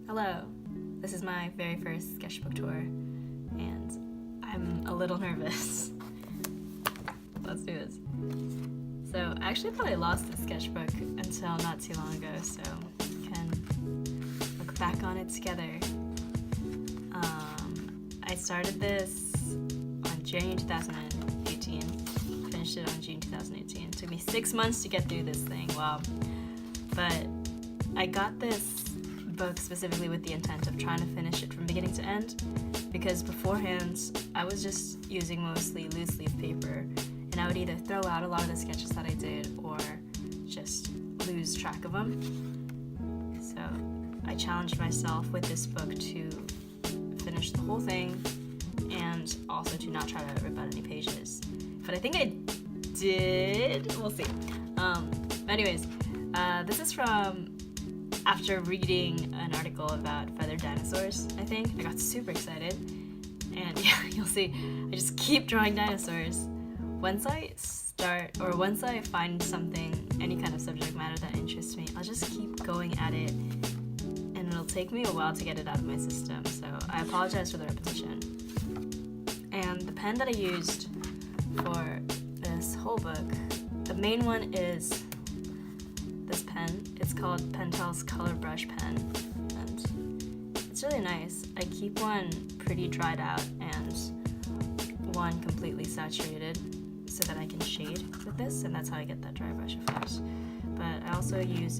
Hello, this is my very first sketchbook tour, and I'm a little nervous. Let's do this. So I actually thought I lost the sketchbook until not too long ago, so we can look back on it together. I started this on January 2018, finished it on June 2018. It took me 6 months to get through this thing, wow. But I got this book specifically with the intent of trying to finish it from beginning to end, because beforehand I was just using mostly loose leaf paper, and I would either throw out a lot of the sketches that I did or just lose track of them. So I challenged myself with this book to finish the whole thing and also to not try to rip out any pages. But I think I did. We'll see. Anyways, this is from after reading an article about feathered dinosaurs, I think. I got super excited, and yeah, you'll see, I just keep drawing dinosaurs. Once I find something, any kind of subject matter that interests me, I'll just keep going at it, and it'll take me a while to get it out of my system, so I apologize for the repetition. And the pen that I used for this whole book, the main one is this pen. It's called Pentel's Color Brush Pen, and it's really nice. I keep one pretty dried out and one completely saturated so that I can shade with this, and that's how I get that dry brush effect. But I also use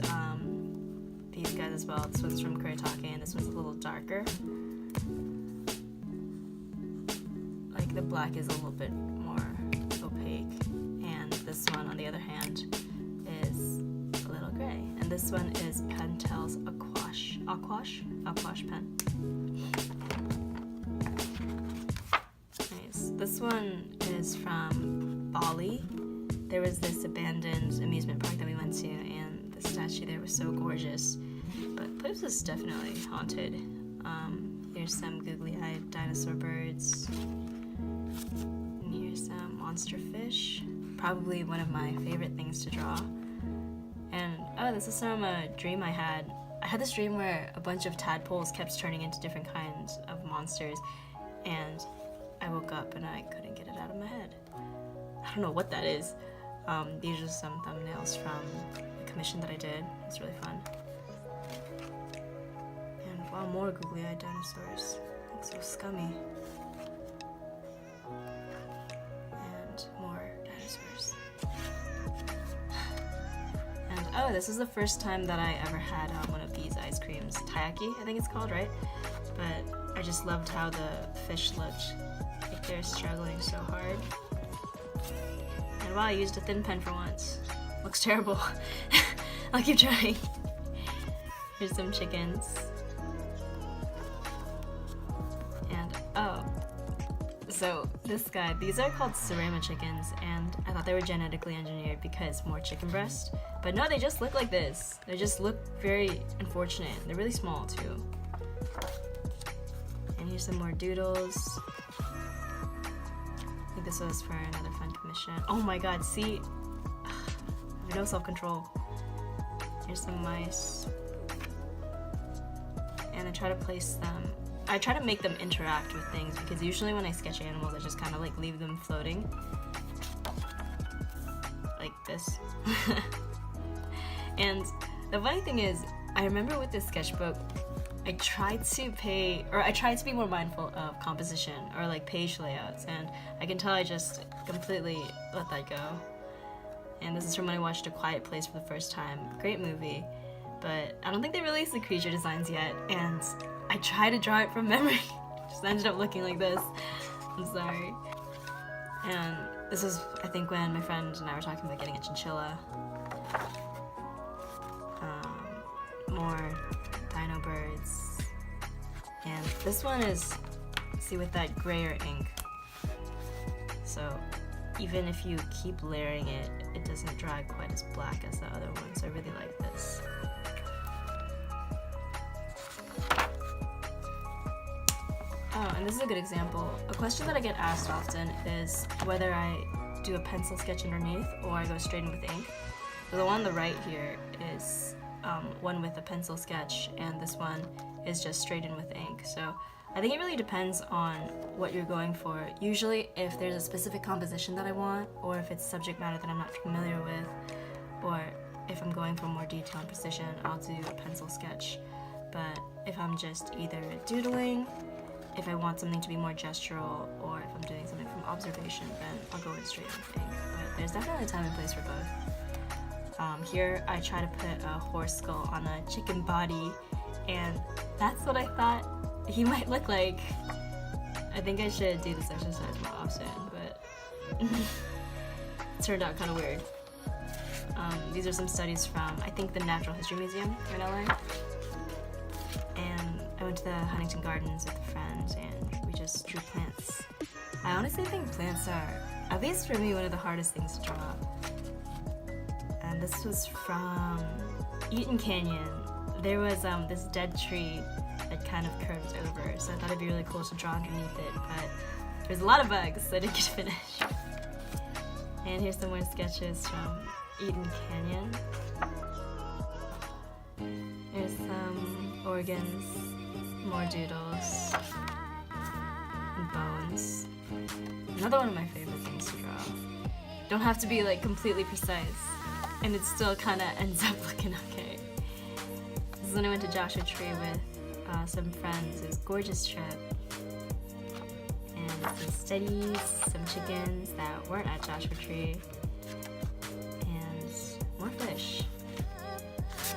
these guys as well. This one's from Kuretake, and this one's a little darker. Like the black is a little bit more opaque, and this one, on the other hand, is gray. And this one is Pentel's Aquash pen. Nice. This one is from Bali. There was this abandoned amusement park that we went to, and the statue there was so gorgeous. But the place was definitely haunted. Here's some googly-eyed dinosaur birds. And here's some monster fish. Probably one of my favorite things to draw. And oh, this is from a dream I had. I had this dream where a bunch of tadpoles kept turning into different kinds of monsters, and I woke up and I couldn't get it out of my head. I don't know what that is. These are some thumbnails from a commission that I did. It's really fun. And wow, more googly-eyed dinosaurs. It's so scummy. And more dinosaurs. Oh, this is the first time that I ever had one of these ice creams. Taiyaki, I think it's called, right? But I just loved how the fish looked. Like they're struggling so hard. And wow, I used a thin pen for once. Looks terrible. I'll keep trying. Here's some chickens. And oh. So this guy, these are called Sorie chickens, and I thought they were genetically engineered because more chicken breast. But no, they just look like this. They just look very unfortunate. They're really small too. And here's some more doodles. I think this was for another fun commission. Oh my god, see? I have no self-control. Here's some mice. And I try to place them. I try to make them interact with things, because usually when I sketch animals, I just kind of like leave them floating. Like this. And the funny thing is, I remember with this sketchbook, I tried to be more mindful of composition or like page layouts, and I can tell I just completely let that go. And this is from when I watched A Quiet Place for the first time. Great movie, but I don't think they released the creature designs yet, and I tried to draw it from memory. It just ended up looking like this. I'm sorry. And this was, I think, when my friend and I were talking about getting a chinchilla. More dino birds. And this one is, see, with that grayer ink. So even if you keep layering it, it doesn't dry quite as black as the other one. So I really like this. Oh, and this is a good example. A question that I get asked often is whether I do a pencil sketch underneath or I go straight in with ink. So the one on the right here is one with a pencil sketch, and this one is just straight in with ink. So I think it really depends on what you're going for. Usually if there's a specific composition that I want, or if it's subject matter that I'm not familiar with, or if I'm going for more detail and precision, I'll do a pencil sketch. But if I'm just either doodling, if I want something to be more gestural, or if I'm doing something from observation, then I'll go in straight with ink. But there's definitely a time and place for both. Here I try to put a horse skull on a chicken body, and that's what I thought he might look like. I think I should do this exercise more often, but it turned out kind of weird. These are some studies from, I think, the Natural History Museum in LA. And I went to the Huntington Gardens with a friend, and we just drew plants. I honestly think plants are, at least for me, one of the hardest things to draw. And this was from Eaton Canyon. There was this dead tree that kind of curved over, so I thought it'd be really cool to draw underneath it, but there's a lot of bugs, so I didn't get to finish. And here's some more sketches from Eaton Canyon. There's some organs, more doodles, and bones. Another one of my favorite things to draw. Don't have to be like completely precise, and it still kind of ends up looking okay. This is when I went to Joshua Tree with some friends. It was a gorgeous trip. And some steadies, some chickens that weren't at Joshua Tree, and more fish.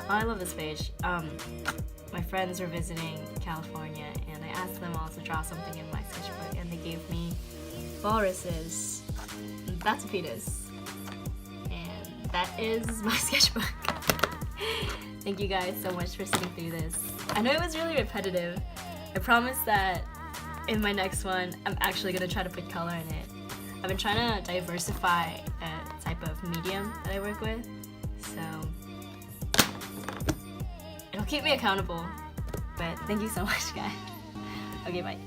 Oh, I love this page. My friends were visiting California, and I asked them all to draw something in my sketchbook, and they gave me walruses. That's a fetus. And that is my sketchbook. Thank you guys so much for sitting through this. I know it was really repetitive. I promise that in my next one, I'm actually gonna try to put color in it. I've been trying to diversify a type of medium that I work with, so it'll keep me accountable. But thank you so much, guys. Okay, bye.